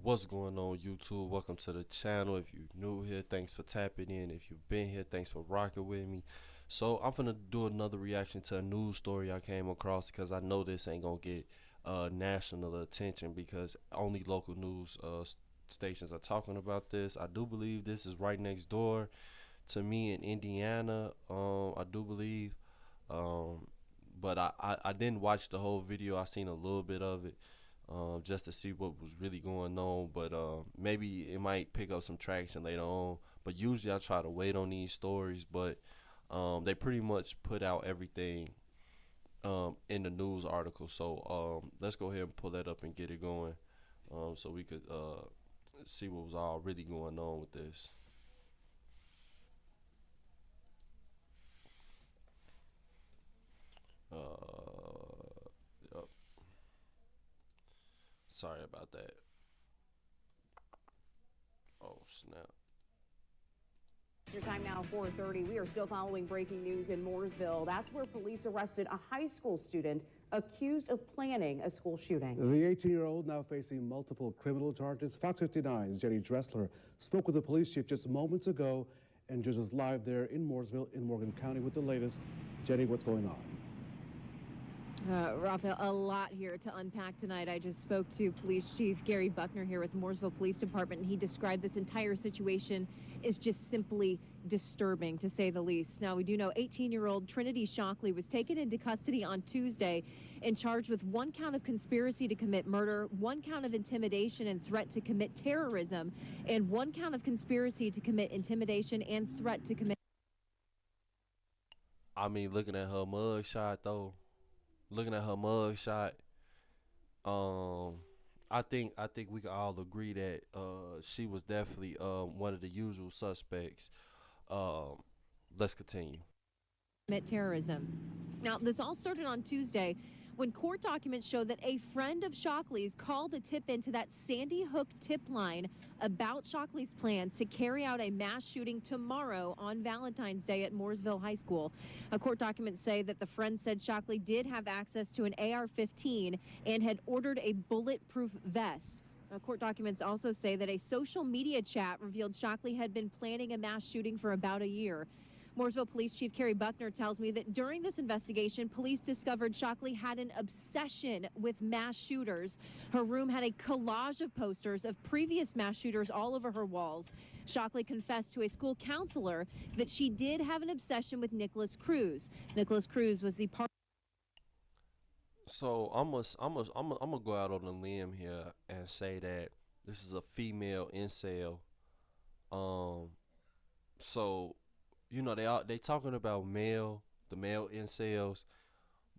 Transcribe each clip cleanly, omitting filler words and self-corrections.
What's going on, YouTube? Welcome to the channel. If you're new here, thanks for tapping in. If you've been here, thanks for rocking with me. So I'm gonna do another reaction to a news story I came across because I know this ain't gonna get national attention because only local news stations are talking about this. I do believe this is right next door to me in Indiana. I do believe, um, but I didn't watch the whole video. I seen a little bit of it, just to see what was really going on. But maybe it might pick up some traction later on. But usually I try to wait on these stories. But they pretty much put out everything in the news article. So let's go ahead and pull that up and get it going, so we could see what was all really going on with this. Yep. Sorry about that. Oh snap. Your time now, 4:30. We are still following breaking news in Mooresville. That's where police arrested a high school student accused of planning a school shooting. The 18-year-old now facing multiple criminal charges. Fox 59's Jenny Dressler spoke with the police chief just moments ago and just is live there in Mooresville in Morgan County with the latest. Jenny, what's going on? Raphael, a lot here to unpack tonight. I just spoke to Police Chief Gary Buckner here with Mooresville Police Department, and he described this entire situation as just simply disturbing, to say the least. Now, we do know 18-year-old Trinity Shockley was taken into custody on Tuesday and charged with one count of conspiracy to commit murder, one count of intimidation and threat to commit terrorism, and one count of conspiracy to commit intimidation and threat to commit. I mean, looking at her mug shot though. Looking at her mug shot, I think we can all agree that she was definitely one of the usual suspects. Let's continue. Commit terrorism. Now, this all started on Tuesday when court documents show that a friend of Shockley's called a tip into that Sandy Hook tip line about Shockley's plans to carry out a mass shooting tomorrow on Valentine's Day at Mooresville High School. Court documents say that the friend said Shockley did have access to an AR-15 and had ordered a bulletproof vest. Court documents also say that a social media chat revealed Shockley had been planning a mass shooting for about a year. Mooresville Police Chief Gary Buckner tells me that during this investigation, police discovered Shockley had an obsession with mass shooters. Her room had a collage of posters of previous mass shooters all over her walls. Shockley confessed to a school counselor that she did have an obsession with Nicholas Cruz. Nicholas Cruz was the part. So I'm gonna go out on a limb here and say that this is a female incel. Um, so they talking about the male incels,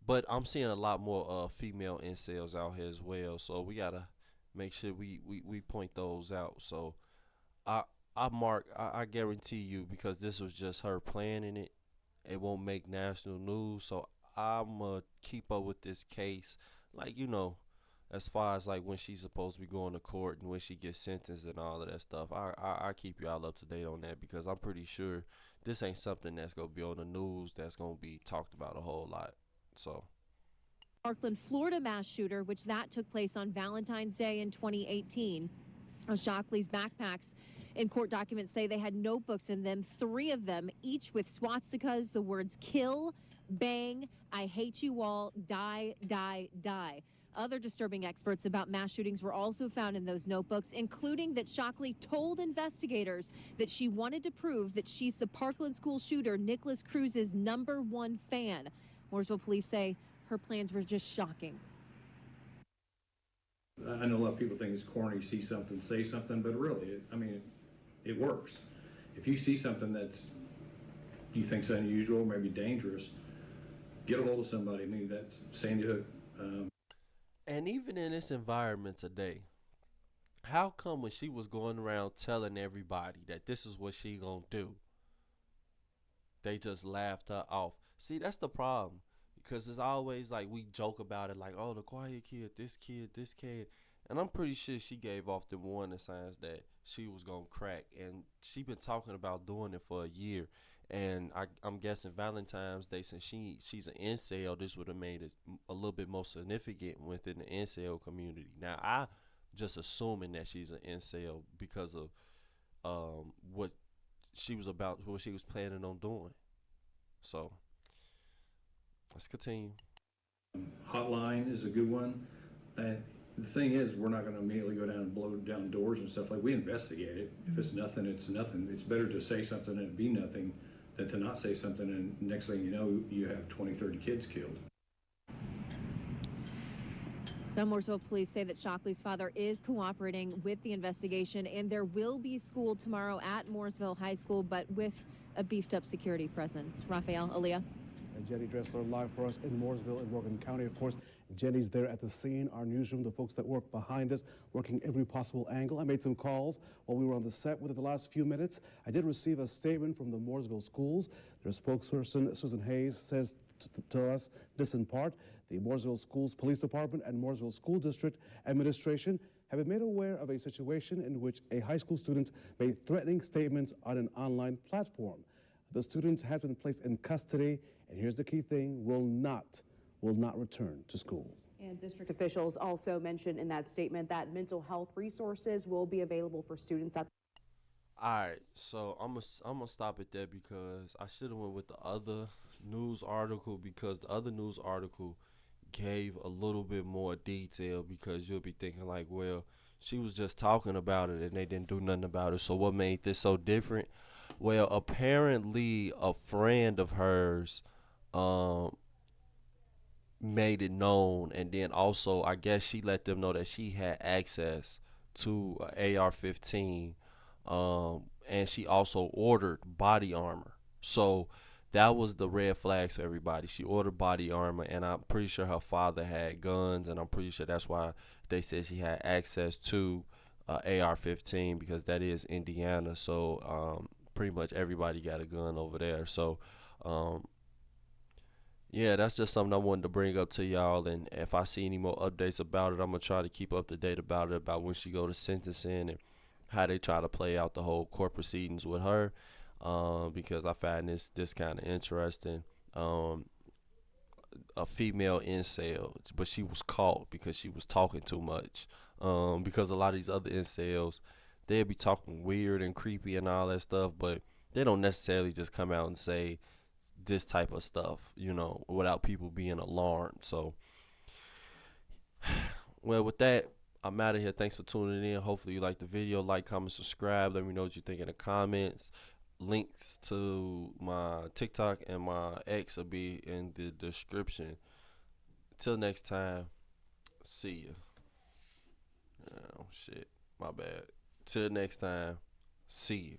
but I'm seeing a lot more female incels out here as well. So we gotta make sure we point those out. So I I guarantee you, because this was just her planning it, it won't make national news. So I'ma keep up with this case, like as far as like when she's supposed to be going to court and when she gets sentenced and all of that stuff. I keep y'all up to date on that because I'm pretty sure this ain't something that's gonna be on the news that's gonna be talked about a whole lot. So Parkland, Florida mass shooter, which that took place on Valentine's Day in 2018. Shockley's backpacks in court documents say they had notebooks in them, 3 of them, each with swastikas, the words kill, bang, I hate you all, die, die, die. Other disturbing experts about mass shootings were also found in those notebooks, including that Shockley told investigators that she wanted to prove that she's the Parkland school shooter, Nicholas Cruz's #1 fan. Mooresville police say her plans were just shocking. I know a lot of people think it's corny, see something, say something, but really, it works. If you see something that you think's unusual, maybe dangerous, get a hold of somebody. I mean, that's Sandy Hook. and even in this environment today, how come when she was going around telling everybody that this is what she gonna do, they just laughed her off? See, that's the problem. Because it's always like we joke about it, like, oh, the quiet kid, this kid, this kid. And I'm pretty sure she gave off the warning signs that she was going to crack. And she been talking about doing it for a year. And I'm guessing Valentine's Day, since she's an incel, this would have made it a little bit more significant within the incel community. Now, I just assuming that she's an incel because of what what she was planning on doing. So let's continue. Hotline is a good one. And the thing is, we're not going to immediately go down and blow down doors and stuff. Like, we investigate it. If it's nothing, it's nothing. It's better to say something and it be nothing than to not say something and next thing you know, you have 20, 30 kids killed. Now, Mooresville police say that Shockley's father is cooperating with the investigation, and there will be school tomorrow at Mooresville High School, but with a beefed up security presence. Raphael, Aaliyah. And Jenny Dressler live for us in Mooresville in Morgan County. Of course, Jenny's there at the scene, our newsroom, the folks that work behind us, working every possible angle. I made some calls while we were on the set within the last few minutes. I did receive a statement from the Mooresville schools. Their spokesperson, Susan Hayes, says to us this in part: the Mooresville Schools Police Department and Mooresville School District Administration have been made aware of a situation in which a high school student made threatening statements on an online platform. The student has been placed in custody, and here's the key thing: will not return to school. And district officials also mentioned in that statement that mental health resources will be available for students at. All right, so I'm gonna stop it there because I should have went with the other news article, because the other news article gave a little bit more detail, because you'll be thinking like, well, she was just talking about it and they didn't do nothing about it. So what made this so different? Well, apparently a friend of hers made it known, and then also I guess she let them know that she had access to AR-15, and she also ordered body armor. So that was the red flags for everybody. She ordered body armor, and I'm pretty sure her father had guns, and I'm pretty sure that's why they said she had access to AR-15, because that is Indiana. So pretty much everybody got a gun over there. So yeah, that's just something I wanted to bring up to y'all. And if I see any more updates about it, I'm gonna try to keep up to date about it, about when she go to sentencing and how they try to play out the whole court proceedings with her, because I find this kind of interesting. A female incel, but she was caught because she was talking too much. Because a lot of these other incels, they'll be talking weird and creepy and all that stuff, but they don't necessarily just come out and say this type of stuff, without people being alarmed. So, well, with that, I'm out of here. Thanks for tuning in. Hopefully you like the video. Like, comment, subscribe. Let me know what you think in the comments. Links to my TikTok and my X will be in the description. Till next time, see ya. Oh, shit. My bad. Till next time, see you.